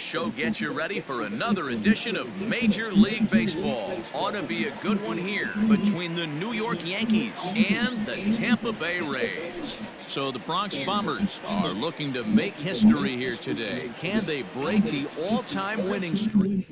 show gets you ready for another edition of Major League Baseball. Ought to be a good one here between the New York Yankees and the Tampa Bay Rays. So the Bronx Bombers are looking to make history here today. Can they break the all-time winning streak?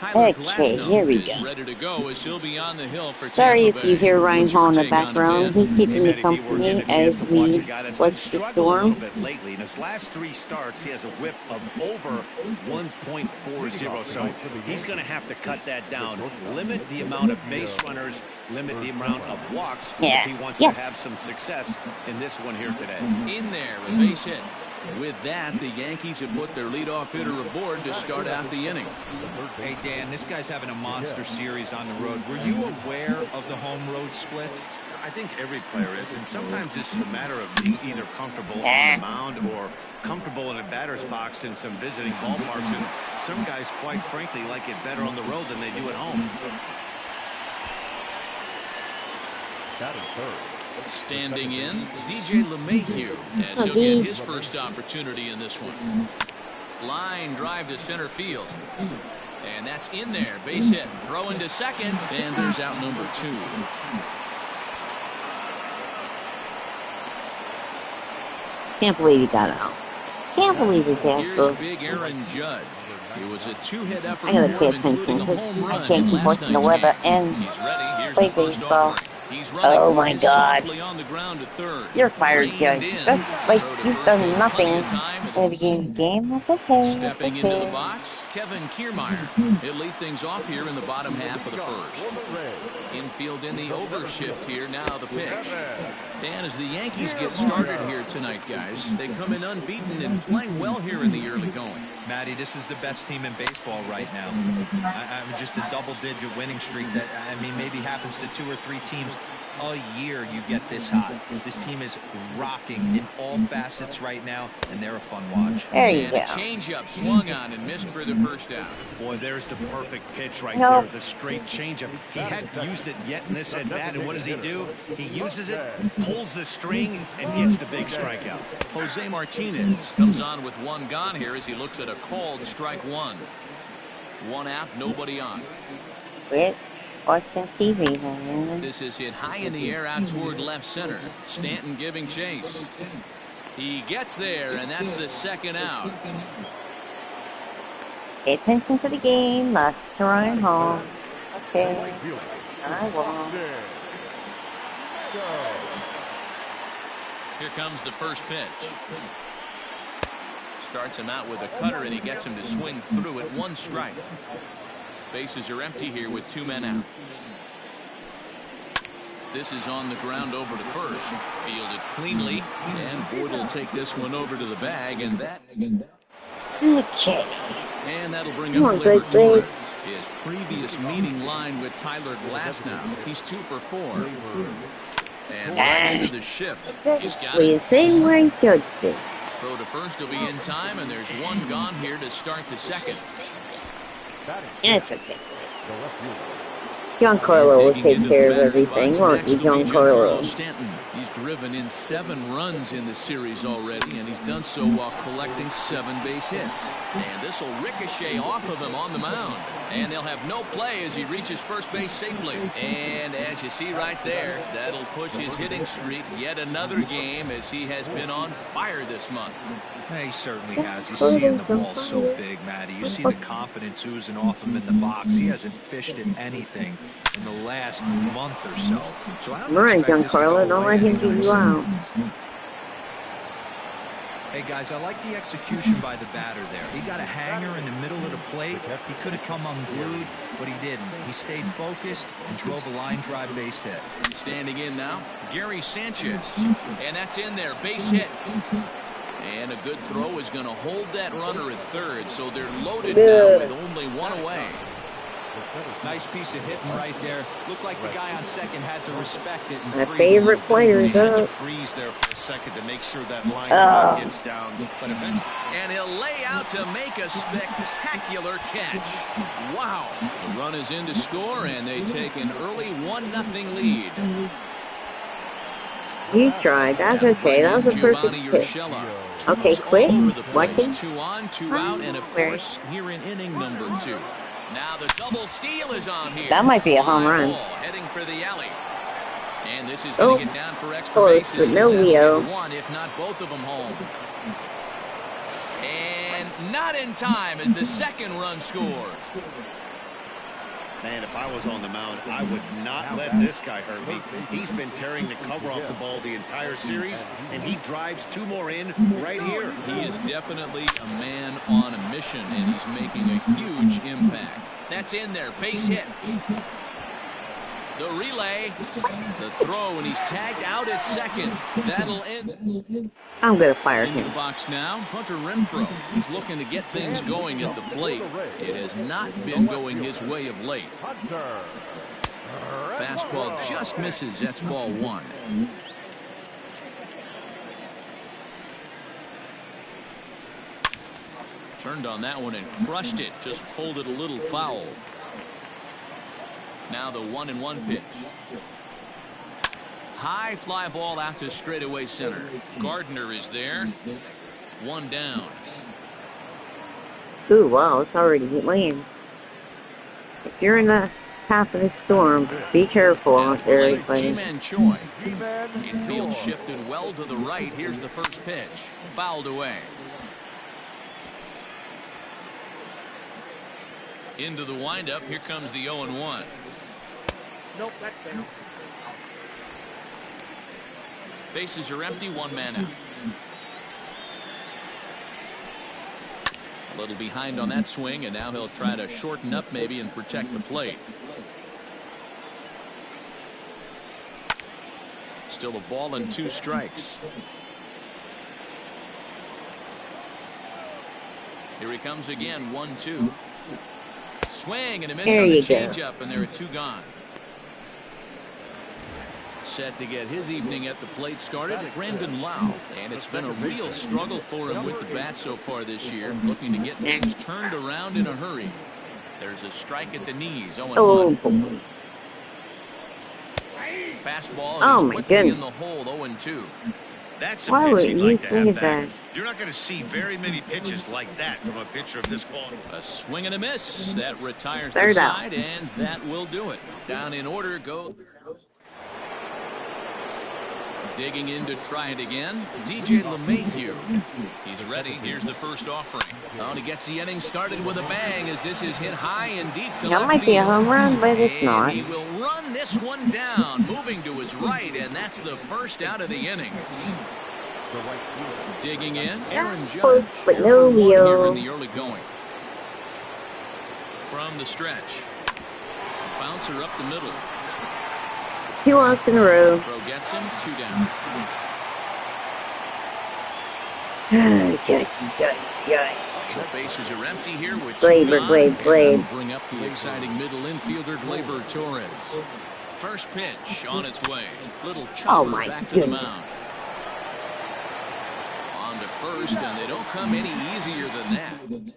Okay, here we go. Ready to go as he'll be on the hill for Sorry Tampa if you Bay. hear Ryan What's your Hall in the take on it, background. Ben? He's keeping me company as we watch the storm. Lately, in his last 3 starts, he has a whip of over 1.40, so he's going to have to cut that down. Limit the amount of base runners, limit the amount of walks if he wants to have some success in this one here today. In there, a base hit. With that, the Yankees have put their leadoff hitter aboard to start out the inning. Hey, Dan, this guy's having a monster series on the road. Were you aware of the home-road splits? I think every player is, and sometimes it's a matter of being either comfortable on the mound or comfortable in a batter's box in some visiting ballparks, and some guys, quite frankly, like it better on the road than they do at home. Batting third. Standing in, DJ LeMahieu, as he'll get his first opportunity in this one. Line drive to center field. And that's in there. Base hit. Throw into second. And there's out number 2. Can't believe he got out. Can't believe he can't Here's big Aaron Judge. It was a 2-hit effort. I gotta pay attention because I can't keep watching the weather and play baseball. Oh my God. You're fired, Judge. That's like you've done nothing in the game. That's okay. That's Stepping into the okay. box, Kevin Kiermaier. He'll lead things off here in the bottom half of the first. Infield in the overshift here. Now the pitch. And as the Yankees get started here tonight, guys, they come in unbeaten and playing well here in the early going. Matty, this is the best team in baseball right now. I'm just a double-digit winning streak that, I mean, maybe happens to 2 or 3 teams a year you get this hot. This team is rocking in all facets right now, and they're a fun watch. There you And go. a changeup swung on and missed for the first out. Boy, there's the perfect pitch right there, the straight changeup. He hadn't used it yet in this at-bat, and what does he do? He uses it, pulls the string, and gets the big strikeout. Jose Martinez comes on with 1 gone here as he looks at a called strike 1. 1 out, nobody on. Quit watching TV, man. This is hit high in the air out toward left center. Stanton giving chase. He gets there, and that's the 2nd out. Pay attention to the game, not to Ryan Hall. Okay. I won't. Here comes the first pitch. Starts him out with a cutter, and he gets him to swing through it. 1 strike. Bases are empty here with 2 men out. This is on the ground over to first. Fielded cleanly, and Ford will take this one over to the bag, and that. Okay. And that'll bring Come up on, Gleyber Gleyber. Torres. His previous meeting line with Tyler Glasnow. He's 2 for 4. And right into the shift. He's got Exactly it. the same way Judge did. Throw to first will be in time, and there's 1 gone here to start the 2nd. That's okay. Giancarlo will take care of everything, won't he, Giancarlo? Stanton. He's driven in 7 runs in the series already, and he's done so while collecting 7 base hits. And this will ricochet off of him on the mound. And they'll have no play as he reaches first base safely. And as you see right there, that'll push his hitting streak yet another game as he has been on fire this month. Yeah, he certainly has. He's seeing the ball so big, Matty. You see the confidence oozing off him in the box. He hasn't fished at anything in the last month or so. So I don't All right, expect this to go Giancarlo, don't away let him anytime get you soon. out. Hey, guys, I like the execution by the batter there. He got a hanger in the middle of the plate. He could have come unglued, but he didn't. He stayed focused and drove a line drive base hit. Standing in now, Gary Sanchez. And that's in there, base hit. And a good throw is going to hold that runner at third, so they're loaded now with only 1 away. Nice piece of hitting right there. Looked like the guy on second had to respect it. And My freeze favorite him. player's He had to up. freeze there for a second to make sure that line drive gets down, but eventually. And he'll lay out to make a spectacular catch. Wow. The run is in to score, and they take an early 1-0 lead. He's tried. That's okay. That was a perfect Giovanni hit. Urshela. Okay, quit. Watching. 2 on, 2 out, and of course, here in inning number 2. Now the double steal is on here. That might be a home run. Heading for the alley. And this is going to get down for extra bases. With no Leo. One, if not both of them home. And not in time as the second run scores. Man, if I was on the mound, I would not let this guy hurt me. He's been tearing the cover off the ball the entire series, and he drives 2 more in right here. He is definitely a man on a mission, and he's making a huge impact. That's in there. Base hit. The relay, the throw, and he's tagged out at second. That'll end. I'm going to fire In the him. box now, Hunter Renfroe. He's looking to get things going at the plate. It has not been going his way of late. Fastball just misses. That's ball 1. Turned on that one and crushed it. Just pulled it a little foul. Now the 1-1 pitch. High fly ball out to straightaway center. Gardner is there. 1 down. Ooh, wow, it's already land. If you're in the path of the storm, be careful out there, everybody. Ji-Man Choi. Infield shifted well to the right. Here's the first pitch. Fouled away. Into the windup. Here comes the 0-1. Nope, that's down. Bases are empty. 1 man out. A little behind on that swing, and now he'll try to shorten up maybe and protect the plate. Still a ball and 2 strikes. Here he comes again. 1-2. Swing and a miss on the changeup, and there are 2 gone. Set to get his evening at the plate started, Brandon Lau. And it's been a real struggle for him with the bat so far this year, looking to get things turned around in a hurry. There's a strike at the knees. 0-1. Oh, boy. Fastball, Oh, he's my quickly goodness. in the hole. 0-2. That's a Why pitch would he'd you like to swing have at back. that? You're not going to see very many pitches like that from a pitcher of this quality. A swing and a miss. That retires the Third out. side, and that will do it. Down in order go. Digging in to try it again, DJ LeMahieu. He's ready. Here's the first offering. Oh, and he gets the inning started with a bang as this is hit high and deep to That left might be a field. home run, but it's And not. he will run this one down, moving to his right, and that's the first out of the inning. Digging in, Aaron Judge. Close, but no Here in Leo. the early going. From the stretch. Bouncer up the middle. 2 outs in a row. Throw gets him. 2 down. Judge. So bases are empty here with 2 Glaber, gone, Glabe, and Glabe. that'll bring up the exciting middle infielder Gleyber Torres. First pitch on its way. Little Oh, chopper my back to the mound. goodness. On to first, and they don't come any easier than that.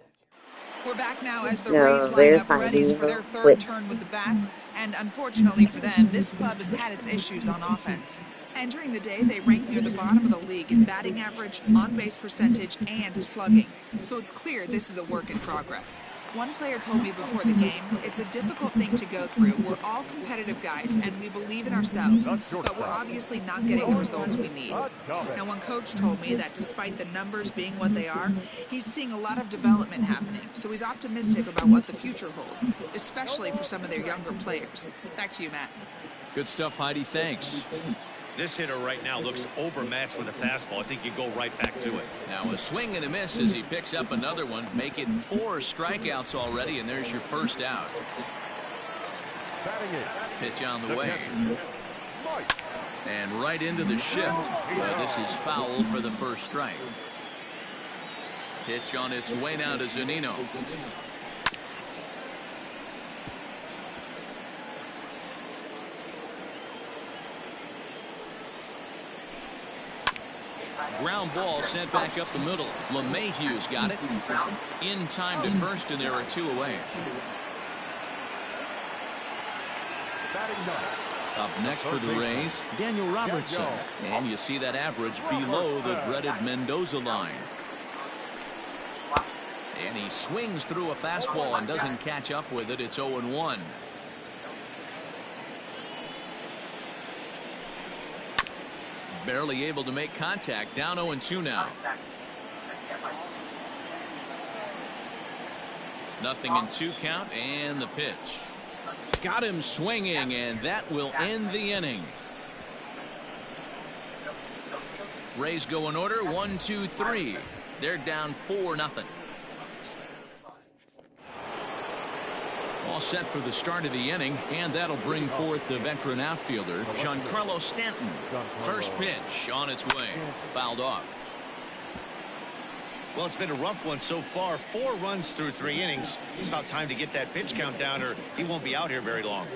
We're back now as the No, Rays line there's up ready for their Jaime. third turn with the bats, and unfortunately for them, this club has had its issues on offense. Entering the day, they rank near the bottom of the league in batting average, on-base percentage, and slugging. So it's clear this is a work in progress. One player told me before the game, it's a difficult thing to go through. We're all competitive guys, and we believe in ourselves, but we're obviously not getting the results we need. Now, one coach told me that despite the numbers being what they are, he's seeing a lot of development happening, so he's optimistic about what the future holds, especially for some of their younger players. Back to you, Matt. Good stuff, Heidi. Thanks. This hitter right now looks overmatched with a fastball. I think you go right back to it. Now a swing and a miss as he picks up another one. Make it 4 strikeouts already, and there's your first out. Pitch on the way. And right into the shift. This is foul for the first strike. Pitch on its way now to Zunino. Ground ball sent back up the middle. LeMahieu's got it. In time to first, and there are 2 away. Up next for the Rays, Daniel Robertson. And you see that average below the dreaded Mendoza line. And he swings through a fastball and doesn't catch up with it. It's 0-1. Barely able to make contact. Down 0-2 now. Nothing in 2 count, and the pitch. Got him swinging, and that will end the inning. Rays go in order, 1, 2, 3. They're down 4-0. All set for the start of the inning, and that'll bring forth the veteran outfielder, Giancarlo Stanton. First pitch on its way. Fouled off. Well, it's been a rough one so far. 4 runs through 3 innings. It's about time to get that pitch count down, or he won't be out here very long.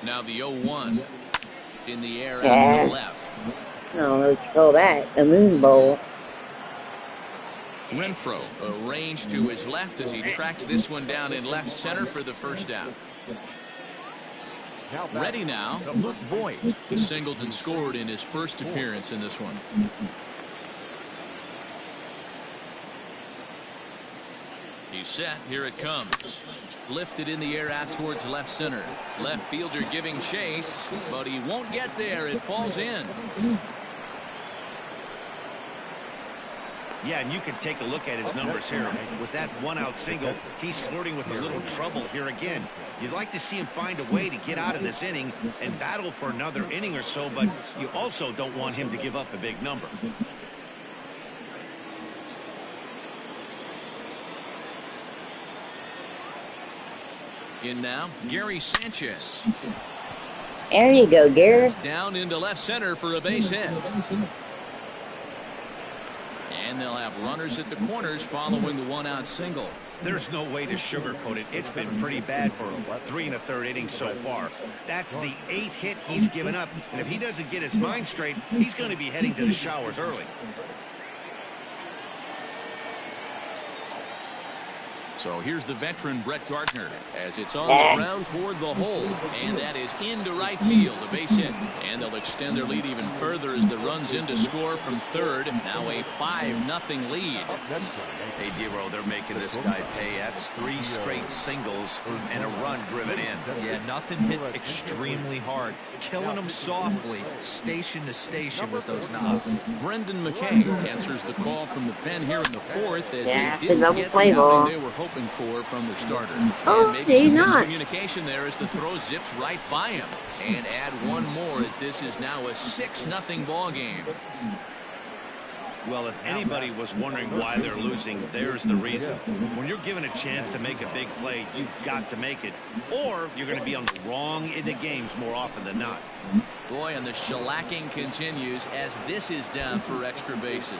Now the 0-1 in the air out to the left. I don't know what you call that. A moon bowl. Renfroe arranged to his left as he tracks this one down in left center for the first out. Ready now, Luke Voigt. The Singleton scored in his first appearance in this one. He's set. Here it comes. Lifted in the air out towards left center. Left fielder giving chase, but he won't get there. It falls in. Yeah, and you can take a look at his numbers here. With that 1-out single, he's flirting with a little trouble here again. You'd like to see him find a way to get out of this inning and battle for another inning or so, but you also don't want him to give up a big number. In now, Gary Sanchez. There you go, Gary. Down into left center for a base hit. And they'll have runners at the corners following the 1-out single. There's no way to sugarcoat it. It's been pretty bad for 3 1/3 innings so far. That's the 8th hit he's given up. And if he doesn't get his mind straight, he's going to be heading to the showers early. So here's the veteran Brett Gardner as it's on the ground toward the hole, and that is into right field, a base hit. And they'll extend their lead even further as the run's in to score from third. Now a 5-0 lead. Hey, D-Row, they're making this guy pay. That's 3 straight singles and a run driven in. Yeah, nothing hit extremely hard. Killing them softly, station to station with those knobs. Brendan McKay answers the call from the pen here in the 4th as they didn't get the ball. outing they were hoping for from the starter. Oh, and maybe some not. miscommunication there as the throw zips right by him. And add one more as this is now a 6-0 ball game. Well, if anybody was wondering why they're losing, there's the reason. When you're given a chance to make a big play, you've got to make it, or you're going to be on the wrong end of games more often than not. Boy, and the shellacking continues as this is down for extra bases.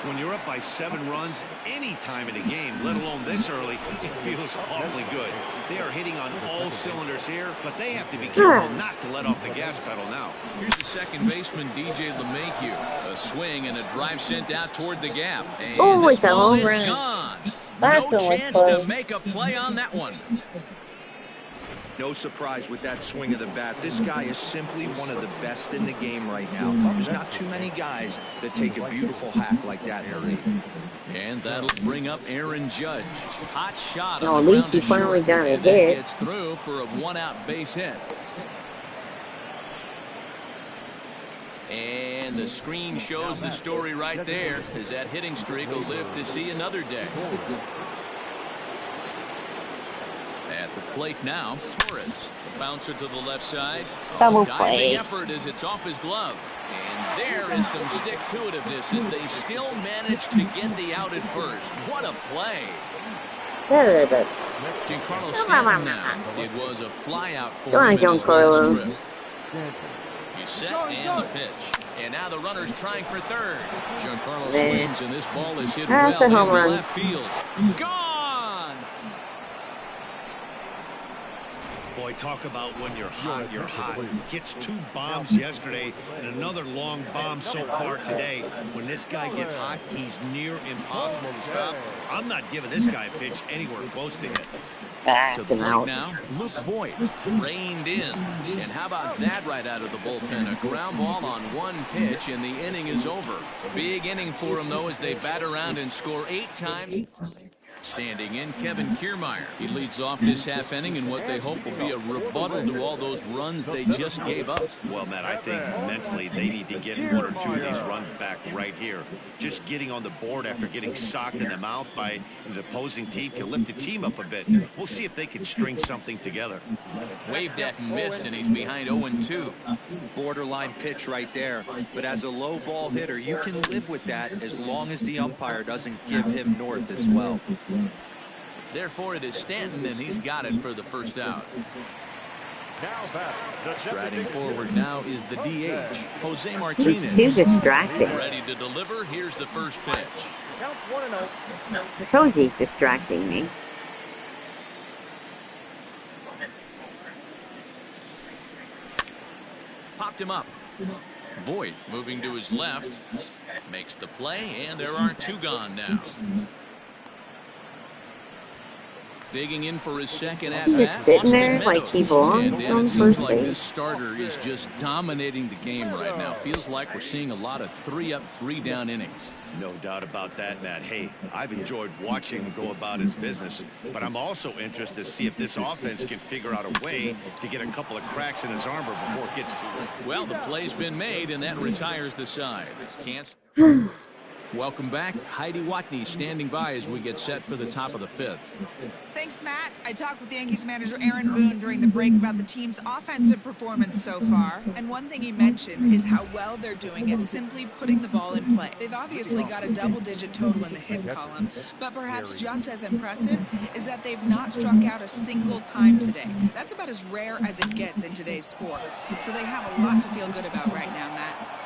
When you're up by 7 runs any time in the game, let alone this early, it feels awfully good. They are hitting on all cylinders here, but they have to be careful not to let off the gas pedal now. Here's the second baseman, DJ LeMahieu. A swing and a drive sent out toward the gap. And it's a home run. Gone. That's No chance to make a play on that one. No surprise with that swing of the bat. This guy is simply one of the best in the game right now. There's not too many guys that take a beautiful hack like that in the league. And that'll bring up Aaron Judge. Hot shot. No, at least he finally got it hit. Gets through for a 1-out base hit. And the screen shows the story right there as that hitting streak will live to see another day. At the plate now, Torres. The bouncer to the left side. Double Diving play. effort as it's off his glove. And there is some stick-to-itiveness as they still manage to get the out at first. What a play. Giancarlo Stanton now. It was a fly-out for him in his last trip. He's set and the pitch. And now the runner's trying for third. Giancarlo swings and this ball is hit well into left field. Gone! Boy, Boy, talk about when you're hot, you're hot. Gets 2 bombs yesterday and another long bomb so far today. When this guy gets hot, he's near impossible to stop. I'm not giving this guy a pitch anywhere close to hit. That's an out. Now, Luke Voigt reined in. And how about that right out of the bullpen? A ground ball on 1 pitch, and the inning is over. Big inning for him, though, as they bat around and score 8 times. Standing in, Kevin Kiermaier. He leads off this half inning in what they hope will be a rebuttal to all those runs they just gave up. Well, Matt, I think mentally they need to get 1 or 2 of these runs back right here. Just getting on the board after getting socked in the mouth by the opposing team can lift the team up a bit. We'll see if they can string something together. Waved at and missed, and he's behind 0-2. Borderline pitch right there. But as a low ball hitter, you can live with that as long as the umpire doesn't give him north as well. Therefore, it is Stanton, and he's got it for the first out. Striding forward now is the DH, Jose Martinez. He's too distracting. Ready to deliver. Here's the first pitch. I told you he's distracting me. Popped him up. Voigt moving to his left. Makes the play, and there are 2 gone now. Digging in for his second at bat. He's just sitting there like he belongs and on it seems first like base. this starter is just dominating the game right now. Feels like we're seeing a lot of 3-up, 3-down innings. No doubt about that, Matt. Hey, I've enjoyed watching him go about his business, but I'm also interested to see if this offense can figure out a way to get a couple of cracks in his armor before it gets too late. Well, the play's been made, and that retires the side. Can't. Welcome back. Heidi Watney standing by as we get set for the top of the 5th. Thanks, Matt. I talked with Yankees manager Aaron Boone during the break about the team's offensive performance so far. And one thing he mentioned is how well they're doing at simply putting the ball in play. They've obviously got a double-digit total in the hits column, but perhaps just as impressive is that they've not struck out a single time today. That's about as rare as it gets in today's sport. So they have a lot to feel good about right now, Matt.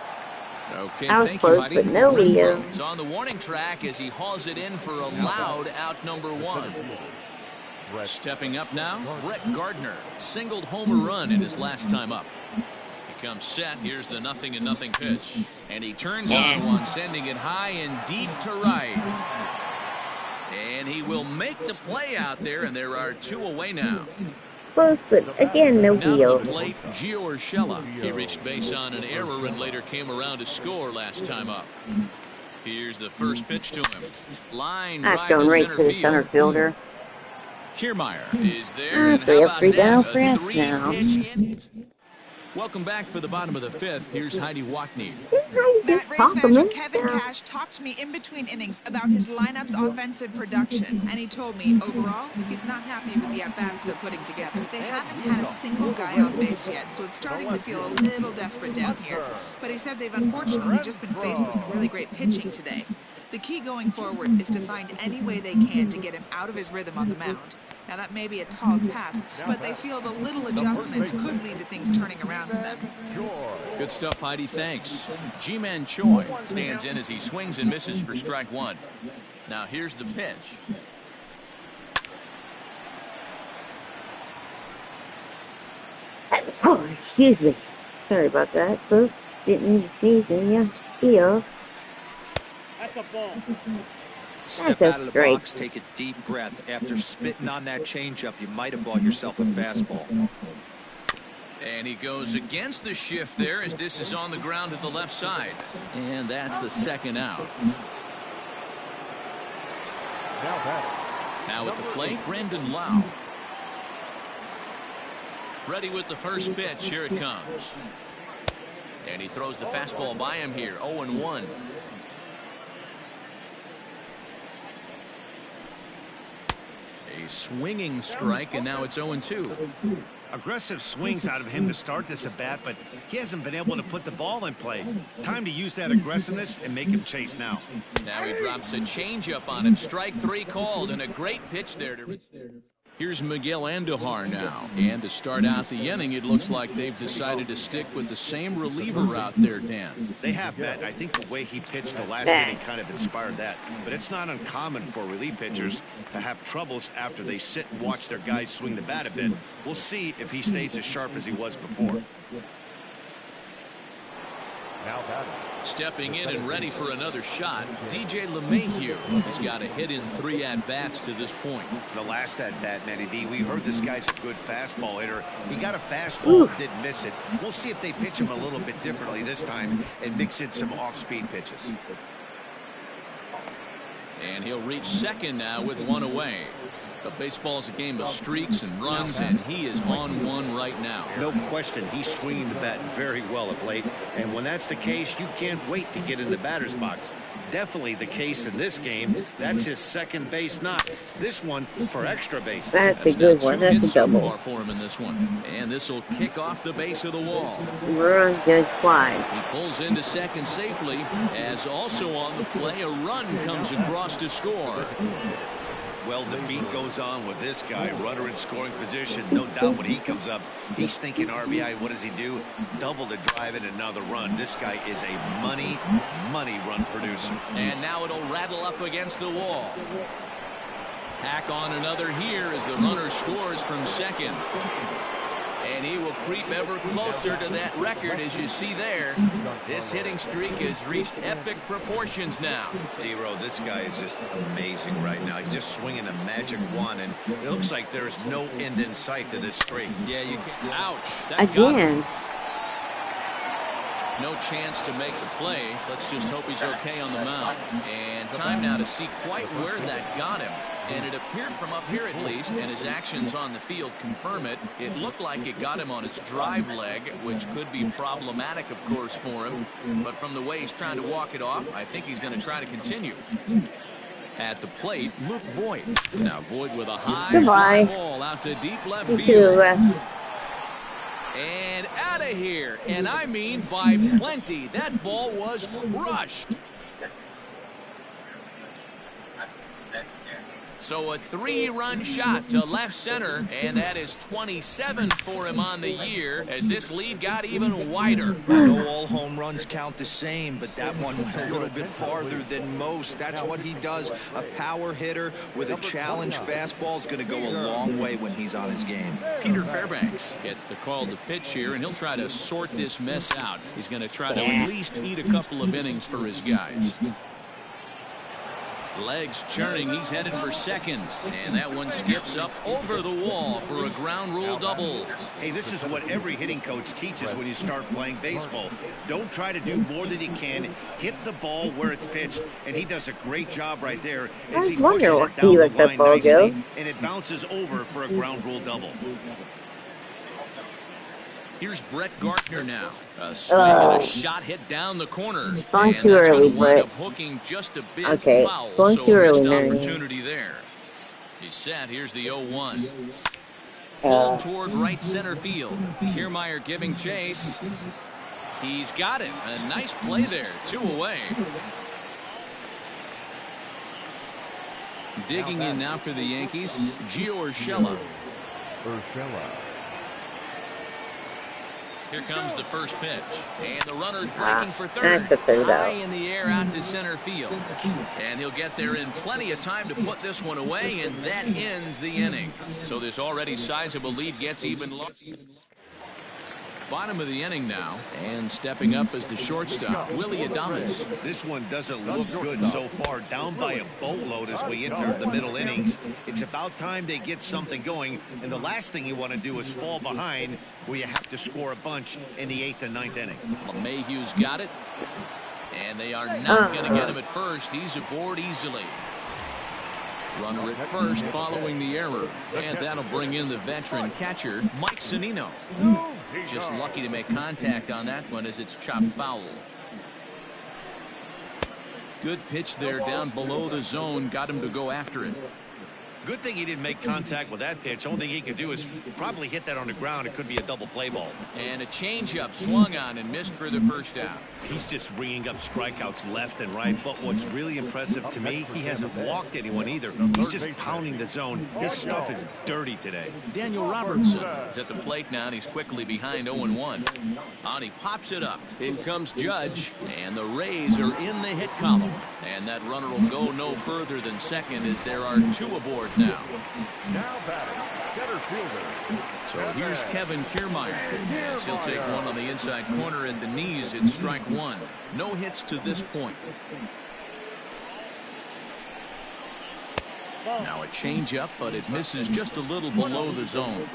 Okay, I was thank close, you, Heidi. but no Leo. He's on the warning track as he hauls it in for a loud out number 1. Stepping up now, Brett Gardner singled home run in his last time up. He comes set. Here's the 0-0 pitch, and he turns on one, sending it high and deep to right. And he will make the play out there, and there are 2 away now. Close, but again, no Now Leo. to the plate, Gio Urshela. He reached base on an error and later came around to score last time up. Here's the first pitch to him. Line That's drive going to right center to the field. center fielder. Kiermaier is there. And 3 how up, about 3 down that? for A us now. 3-pitch inning. Welcome back for the bottom of the 5th. Here's Heidi Watney. Just Matt, Rays manager compliment. Kevin Cash talked to me in between innings about his lineup's offensive production, and he told me overall he's not happy with the at-bats they're putting together. They haven't had a single guy on base yet, so it's starting to feel a little desperate down here. But he said they've unfortunately just been faced with some really great pitching today. The key going forward is to find any way they can to get him out of his rhythm on the mound. Now, that may be a tall task, but they feel the little adjustments could lead to things turning around for them. Good stuff, Heidi. Thanks. Ji-Man Choi stands in as he swings and misses for strike 1. Now here's the pitch. Oh, excuse me. Sorry about that, folks. Didn't mean to sneeze in ya. Ew. That's a ball. Step That's out of the straight. box, take a deep breath. After spitting on that changeup, you might have bought yourself a fastball. And he goes against the shift there as this is on the ground to the left side. And that's the second out. Now at the plate, Brandon Lau. Ready with the first pitch. Here it comes. And he throws the fastball by him here. 0-1. A swinging strike, and now it's 0-2. Aggressive swings out of him to start this at bat, but he hasn't been able to put the ball in play. Time to use that aggressiveness and make him chase now. Now he drops a changeup on him. Strike 3 called, and a great pitch there to. Here's Miguel Andujar now. And to start out the inning, it looks like they've decided to stick with the same reliever out there, Dan. They have, Matt. I think the way he pitched the last inning kind of inspired that. But it's not uncommon for relief pitchers to have troubles after they sit and watch their guys swing the bat a bit. We'll see if he stays as sharp as he was before. Stepping in and ready for another shot, DJ LeMahieu has got a hit in 3 at-bats to this point. The last at-bat, Matty V, we heard this guy's a good fastball hitter. He got a fastball, didn't miss it. We'll see if they pitch him a little bit differently this time and mix in some off-speed pitches. And he'll reach second now with 1 away. But baseball's a game of streaks and runs, and he is on one right now. No question, he's swinging the bat very well of late. And when that's the case, you can't wait to get in the batter's box. Definitely the case in this game. That's his second base knock. This one for extra bases. That's a good one. That's a double. So for him in this one. And this will kick off the base of the wall. Run, good fly. He pulls into second safely, as also on the play, a run comes across to score. Well, the beat goes on with this guy. Runner in scoring position. No doubt when he comes up, he's thinking RBI. What does he do? Double the drive and another run. This guy is a money run producer. And now it'll rattle up against the wall. Tack on another here as the runner scores from second. And he will creep ever closer to that record, as you see there. This hitting streak has reached epic proportions now. D-Row, this guy is just amazing right now. He's just swinging a magic wand, and it looks like there's no end in sight to this streak. Yeah, you can't. Ouch. Again. No chance to make the play. Let's just hope he's okay on the mound. And time now to see quite where that got him. And it appeared from up here at least, and his actions on the field confirm it. It looked like it got him on its drive leg, which could be problematic, of course, for him. But from the way he's trying to walk it off, I think he's going to try to continue. At the plate, Luke Voit. Now Voit with a high fly ball out to deep left field. And out of here. And I mean by plenty. That ball was crushed. So a 3-run shot to left center, and that is 27 for him on the year as this lead got even wider. I know all home runs count the same, but that one went a little bit farther than most. That's what he does. A power hitter with a challenge fastball is going to go a long way when he's on his game. Peter Fairbanks gets the call to pitch here, and he'll try to sort this mess out. He's going to try to at least eat a couple of innings for his guys. Legs churning, he's headed for second, and that one skips up over the wall for a ground rule double. Hey, this is what every hitting coach teaches when you start playing baseball. Don't try to do more than you can. Hit the ball where it's pitched, and he does a great job right there as he pushes it down the line nicely, and it bounces over for a ground rule double. Here's Brett Gardner now. A swing and a shot hit down the corner. Swung too early, but hooking just a bit okay, foul, swung so too early, opportunity there. He's set. Here's the 0-1. Pulled toward right center field. Kiermaier giving chase. He's got it. A nice play there. 2 away. Digging in now for the Yankees, Gio Urshela. Here comes the first pitch, and the runner's breaking for third. High in the air out to center field, and he'll get there in plenty of time to put this one away, and that ends the inning. So this already sizable lead gets even lower. Bottom of the inning now, and stepping up as the shortstop, Willy Adames. This one doesn't look good so far. Down by a boatload as we enter the middle innings. It's about time they get something going, and the last thing you want to do is fall behind where you have to score a bunch in the 8th and 9th inning. LeMahieu's got it, and they are not going to get him at first. He's aboard easily. Runner at first following the error, and that'll bring in the veteran catcher, Mike Zunino. Just lucky to make contact on that one as it's chopped foul. Good pitch there down below the zone, got him to go after it. Good thing he didn't make contact with that pitch. Only thing he could do is probably hit that on the ground. It could be a double play ball. And a changeup swung on and missed for the first out. He's just ringing up strikeouts left and right. But what's really impressive to me, he hasn't walked anyone either. He's just pounding the zone. His stuff is dirty today. Daniel Robertson is at the plate now, and he's quickly behind 0-1. On he pops it up. In comes Judge, and the Rays are in the hit column. And that runner will go no further than second as there are 2 aboard now. Now batting, center fielder. So here's Kevin Kiermaier, as he'll take one on the inside corner at the knees. It's strike 1. No hits to this point. Now a changeup, but it misses just a little below the zone.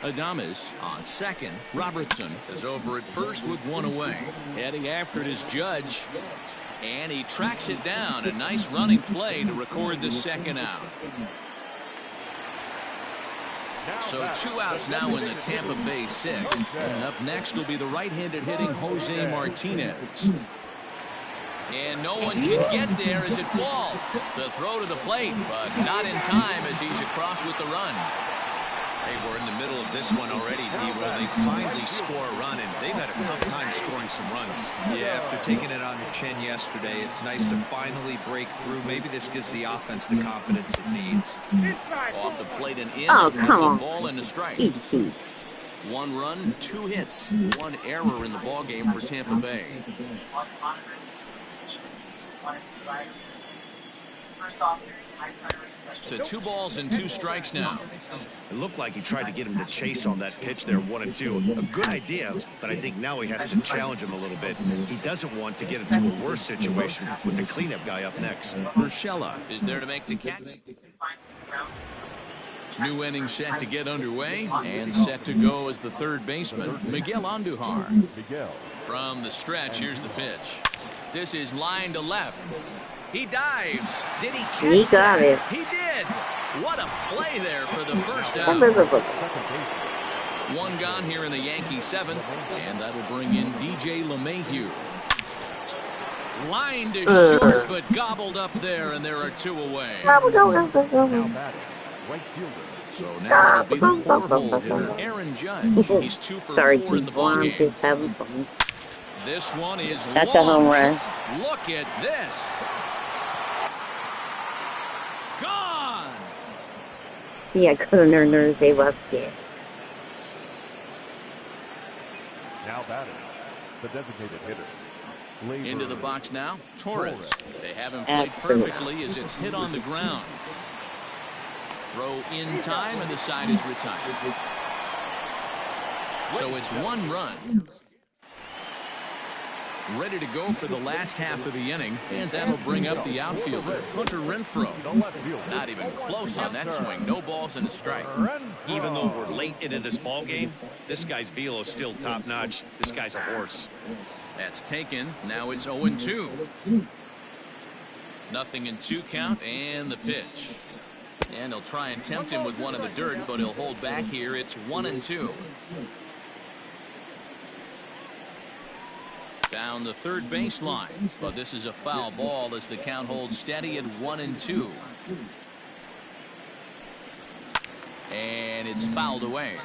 Adames on second. Robertson is over at first with 1 away. Heading after it is Judge. And he tracks it down. A nice running play to record the second out. So 2 outs now in the Tampa Bay 6th. And up next will be the right-handed hitting Jose Martinez. And no one can get there as it falls. The throw to the plate, but not in time as he's across with the run. Hey, we're in the middle of this one already, where they finally score a run, and they've had a tough time scoring some runs. Yeah, after taking it on the chin yesterday, it's nice to finally break through. Maybe this gives the offense the confidence it needs. Off the plate and in. Oh, It's come a on. ball and a strike. Easy. 1 run, 2 hits, 1 error in the ball game for Tampa Bay. To 2 balls and 2 strikes now. It looked like he tried to get him to chase on that pitch there, 1-2. A good idea, but I think now he has to challenge him a little bit. He doesn't want to get into a worse situation with the cleanup guy up next. Urshela is there to make the catch. New inning set to get underway, and set to go as the third baseman, Miguel Andujar. From the stretch, here's the pitch. This is line to left. He dives. Did he catch He got that? it. He did. What a play there for the first out. Unbelievable. 1 gone here in the Yankee 7th, and that'll bring in DJ LeMahieu. Line to short, but gobbled up there, and there are 2 away. So now it'll be the 4-hole hitter, Aaron Judge. He's 2 for Sorry, 4 in the people. I'm ballgame. just having fun. This one is That's a home run. Look at this. Gone. See, I couldn't earn her as they left it. Now batting, the designated hitter. Into the box now, Torres. They have him played That's true. perfectly as it's hit on the ground. Throw in time, and the side is retired. So it's 1 run. Ready to go for the last half of the inning, and that'll bring up the outfielder, Hunter Renfroe. Not even close on that swing. No balls and a strike. Even though we're late into this ball game, this guy's velo is still top-notch. This guy's a horse. That's taken. Now it's 0-2. Nothing in 2 count, and the pitch. And he'll try and tempt him with one in the dirt, but he'll hold back here. It's 1-2. Down the third baseline, but this is a foul ball as the count holds steady at 1-2. And it's fouled away.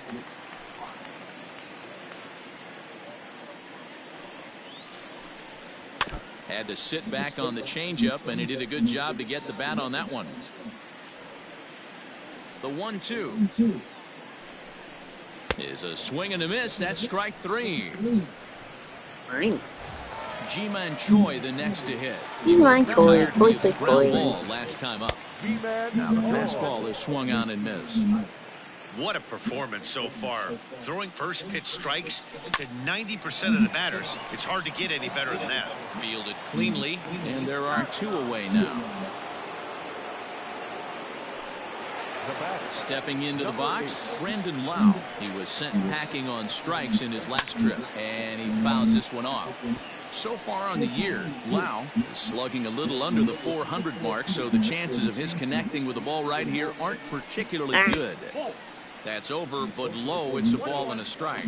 Had to sit back on the changeup, and he did a good job to get the bat on that one. The 1-2 is a swing and a miss. That's strike 3. Fine. Ji-Man Choi the next to hit. Ji-Man Choi, Retired via the boy. ground ball last time up. Now the fastball is swung on and missed. What a performance so far. Throwing first pitch strikes to 90% of the batters. It's hard to get any better than that. Fielded cleanly, and there are 2 away now. Stepping into the box, Brandon Lau. He was sent packing on strikes in his last trip, and he fouls this one off. So far on the year, Lau is slugging a little under the 400 mark, so the chances of his connecting with the ball right here aren't particularly good. That's over, but low. It's a ball and a strike.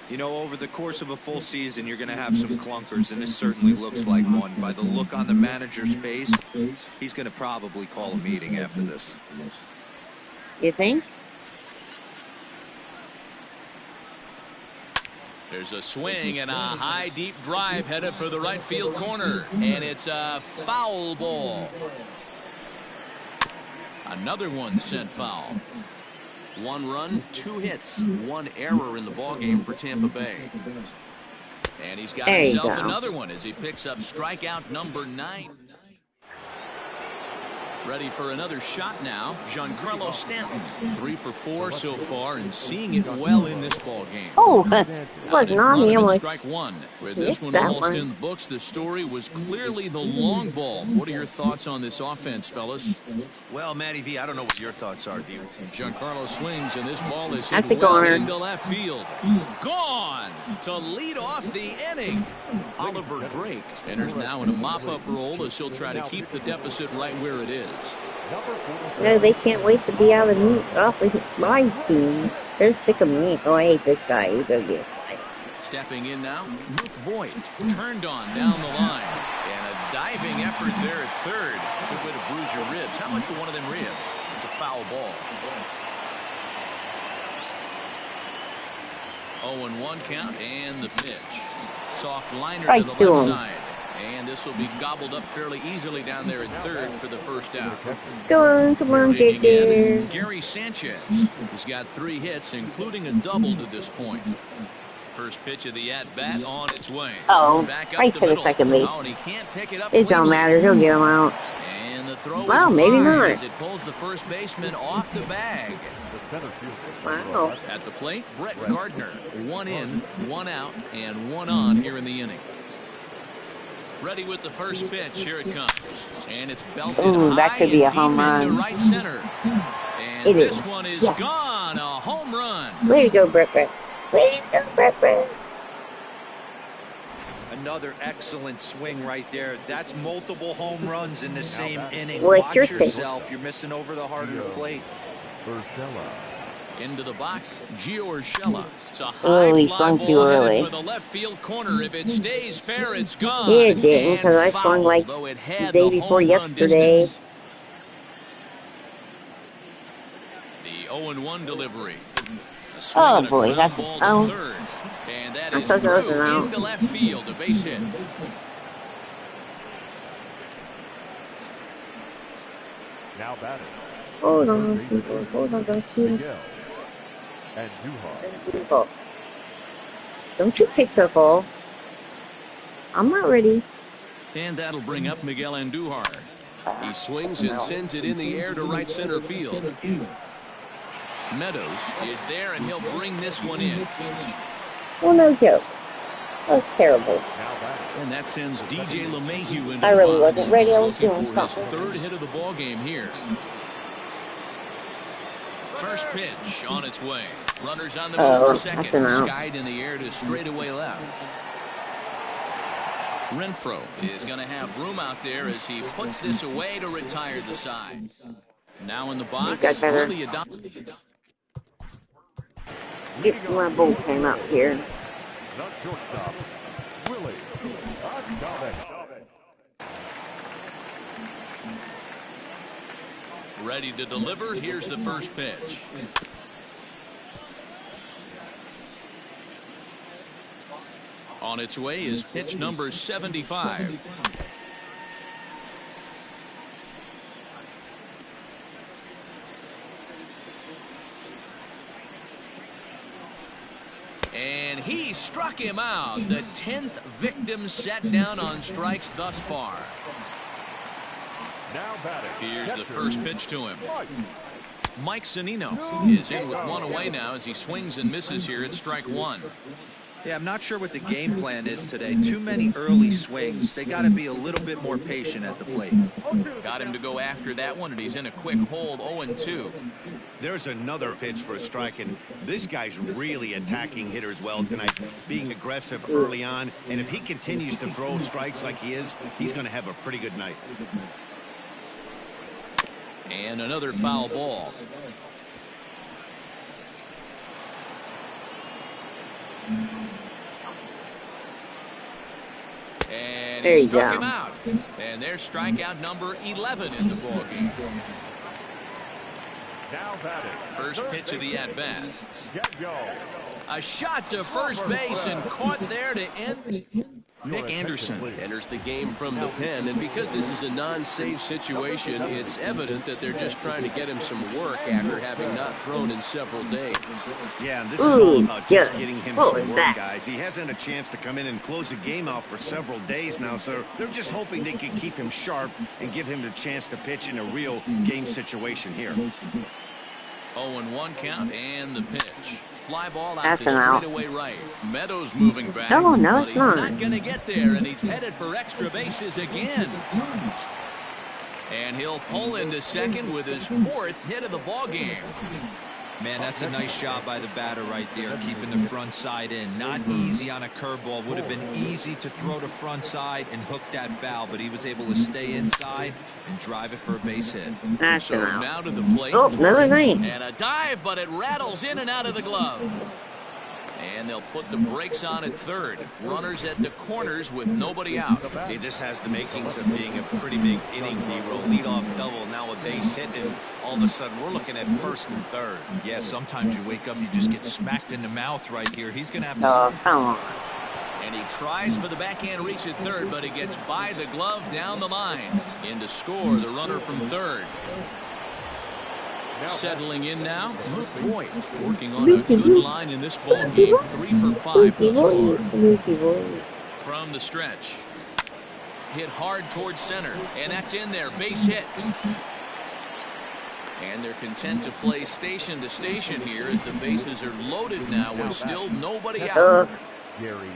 You know, over the course of a full season, you're going to have some clunkers, and this certainly looks like one. By the look on the manager's face, he's going to probably call a meeting after this. You think? There's a swing and a high, deep drive headed for the right field corner, and it's a foul ball. Another one sent foul. 1 run, 2 hits, 1 error in the ballgame for Tampa Bay. And he's got himself another one as he picks up strikeout number 9. Ready for another shot now, Giancarlo Stanton. 3 for 4 so far and seeing it well in this ball game. Oh, wasn't on the almost. Strike 1. With this one almost in the books, the story was clearly the long ball. What are your thoughts on this offense, fellas? Well, Matty V, I don't know what your thoughts are, dear. Giancarlo swings, and this ball is hit well into left field. Gone to lead off the inning. Oliver Drake enters now in a mop-up role as he'll try to keep the deficit right where it is. No, they can't wait to be out of me off of my team. They're sick of me. Oh, I hate this guy. He's gonna get side. Stepping in now, Luke Voigt turned on down the line. And a diving effort there at third. Good way to bruise your ribs. How much for one of them ribs? It's a foul ball. 0-1 count and the pitch. Soft liner to the left side. And this will be gobbled up fairly easily down there at third for the first out. Come on, get there. Gary Sanchez has got 3 hits, including a double to this point. First pitch of the at-bat on its way. Oh, right to the second base. Oh, and he can't pick it up. It don't matter. He'll get him out. And the throw well, maybe not. As it pulls the first baseman off the bag. Wow. At the plate, Brett Gardner. 1 in, 1 out, and 1 on here in the inning. Ready with the first pitch. Here it comes. And it's belted high that could be a home run. Right center. And this one is gone. A home run. Way to go, Brett. Way to go, Brett. Another excellent swing right there. That's multiple home runs in the same inning. Well, watch yourself. You're missing over the heart of the plate. Into the box, Gio Urshela. It's a high fly ball headed for the left field corner. If it stays fair, it's gone. Yeah, it didn't, because I swung like the day before yesterday. The 0-1 delivery. Oh boy, that's third. And that is through into left field, a base hit. Now batting. Hold on, don't shoot. And Duhar. Don't you pick the ball. I'm not ready. And that'll bring up Miguel Andujar. He swings and sends it in the air to right center field. Meadows is there, and he'll bring this one in. Well, no joke. That was terrible. And that sends DJ LeMahieu into I really the box. wasn't ready. I was doing for something. his 3rd hit of the ball game here. First pitch on its way. Runners on the move for second. Skied in the air to straightaway left. Renfroe is going to have room out there as he puts this away to retire the side. Now in the box. Get my bullpen up here. Shortstop, Willie Adames. Ready to deliver. Here's the first pitch. On its way is pitch number 75. And he struck him out. The 10th victim set down on strikes thus far. Now batting. Here's the first pitch to him. Mike Zunino is in with 1 away now as he swings and misses here at strike 1. Yeah, I'm not sure what the game plan is today. Too many early swings. They got to be a little bit more patient at the plate. Got him to go after that one, and he's in a quick hold, 0-2. There's another pitch for a strike, and this guy's really attacking hitters well tonight, being aggressive early on. And if he continues to throw strikes like he is, he's going to have a pretty good night. And another foul ball. And there he you struck go. him out. And there's strikeout number 11 in the ballgame. Now batting. First pitch of the at-bat. Get-go. A shot to first base and caught there to end. Nick Anderson enters the game from the pen, and because this is a non-save situation, it's evident that they're just trying to get him some work after having not thrown in several days. Yeah, and this is all about just getting him What some was work, that? guys. He hasn't had a chance to come in and close the game out for several days now, so they're just hoping they can keep him sharp and give him the chance to pitch in a real game situation here. 0-1 count and the pitch. Fly ball out That's to an out. straightaway right. Meadows moving back. No, but it's he's not. going to get there, and he's headed for extra bases again. And he'll pull into second with his 4th hit of the ball game. Man, that's a nice job by the batter right there, keeping the front side in. Not easy on a curveball. Would have been easy to throw the front side and hook that foul, but he was able to stay inside and drive it for a base hit. That's So an out. now to the plate. Oh, another night. And a dive, but it rattles in and out of the glove. And they'll put the brakes on at third. Runners at the corners with nobody out. Hey, this has the makings of being a pretty big inning, D-Roll. Leadoff double, now a base hit, and all of a sudden we're looking at first and third. Yeah, sometimes you wake up, you just get smacked in the mouth right here. He's going to have to... Oh, come on. And he tries for the backhand reach at third, but he gets by the glove down the line. In to score, the runner from third. Settling in now, Luke Voigt, working on a good line in this ball game. 3 for 5 thus far. From the stretch. Hit hard towards center, and that's in there. Base hit. And they're content to play station to station here as the bases are loaded now with still nobody out. Gary.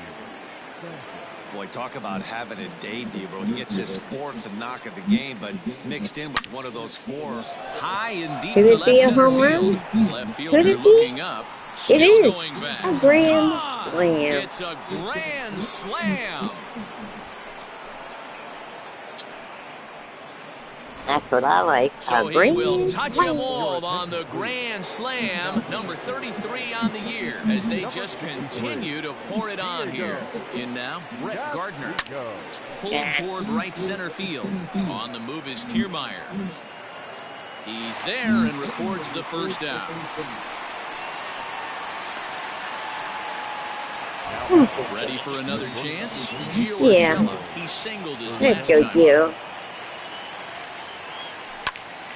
Boy, talk about having a day, D-Bro. He gets his 4th knock of the game, but mixed in with one of those 4s. High and deep Could to it left be a center home field. run? Left Could fielder it be? looking up. It Still is going back. a grand Gone. slam. It's a grand slam. That's what I like. So A he will grand touch slam. them all on the grand slam, number 33 on the year, as they just continue to pour it on here. In now, Brett Gardner. Pulled toward right center field. On the move is Kiermaier. He's there and records the first out. Ready for another chance? Gio Yeah. Urshela. He singled his Let's last go, time. Gio.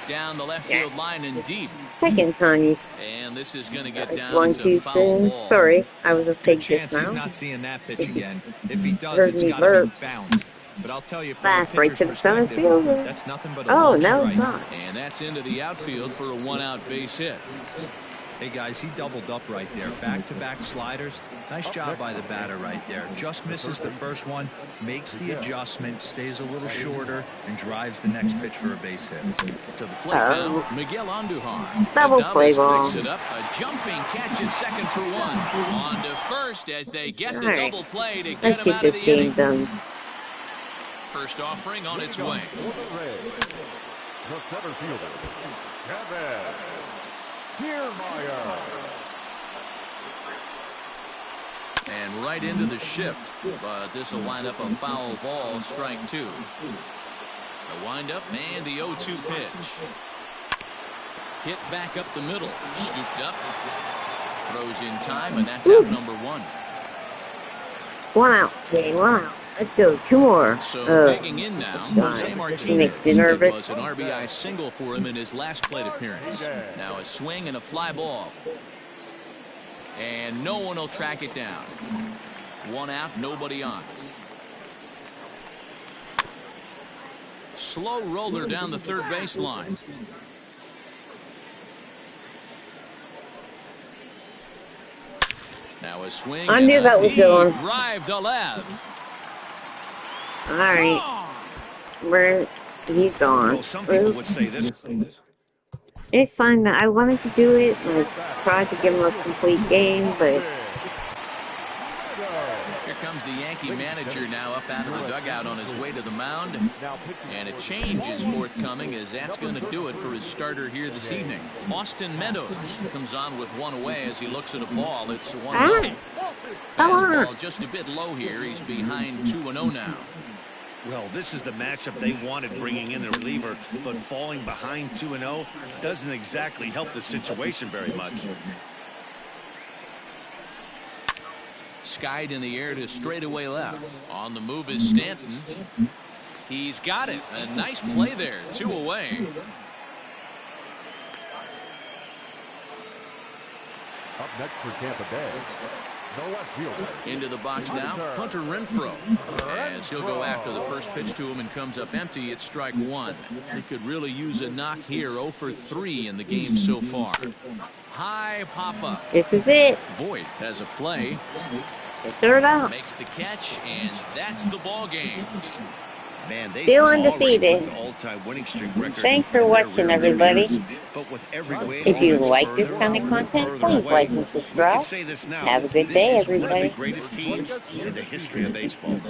Down the left field line and deep. Second time he's And this is going to get it's down one into too foul soon. ball. Sorry, I was a Good pig just chance he's now. not seeing that pitch again. If he does, Heard it's me got to burp. be bounced. But I'll tell you, from Fast a right pitcher's to the center perspective, fielder. that's nothing but a Oh, long no, it's strike. not. And that's into the outfield for a one-out base hit. Hey, guys, he doubled up right there. Back-to-back sliders. Nice job by the batter right there. Just misses the first one, makes the adjustment, stays a little shorter, and drives the next pitch for a base hit. To the plate now, Miguel Andujar. Double play Adames ball. picks it up. A jumping catch at second for one. On to first as they get the All right. double play to get Let's him get out of this the game inning. done. First offering on its way. For the Reds, the center fielder, Kevin Kiermaier. And right into the shift. But this will wind up a foul ball, strike 2. The windup and the 0-2 pitch. Hit back up the middle. Scooped up. Throws in time, and that's out number 1. 1 out, Jay, 1 out. Let's go, 2 more. So digging in now, Jose He Martinez. makes me It nervous. was an RBI single for him in his last plate appearance. Now a swing and a fly ball. And no one will track it down. 1 out, nobody on. Slow roller down the third baseline. Now a swing. I knew and a that was deep going. drive to left. All right. Where he's gone. Well, some people would say this. It's fine that I wanted to do it. I tried to give him a complete game, but Here comes the Yankee manager now up out of the dugout on his way to the mound. And a change is forthcoming as that's going to do it for his starter here this evening. Austin Meadows comes on with 1 away as he looks at a ball. It's 1-0. Fastball just a bit low here. He's behind 2-0 now. Well, this is the matchup they wanted, bringing in the reliever, but falling behind 2-0 doesn't exactly help the situation very much. Skied in the air to straightaway left. On the move is Stanton. He's got it. A nice play there. 2 away. Up next for Tampa Bay, the left fielder. Into the box now, Hunter Renfroe. As he'll go after the first pitch to him and comes up empty, it's strike one. He could really use a knock here. 0 for 3 in the game so far. High pop-up. This is it. Voit has a play. Third out. Makes the catch, and that's the ball game. Man, they Still undefeated. Thanks for watching, everybody. If you like this kind of content, please like and subscribe. Have a good day, everybody. Greatest teams in the history of baseball.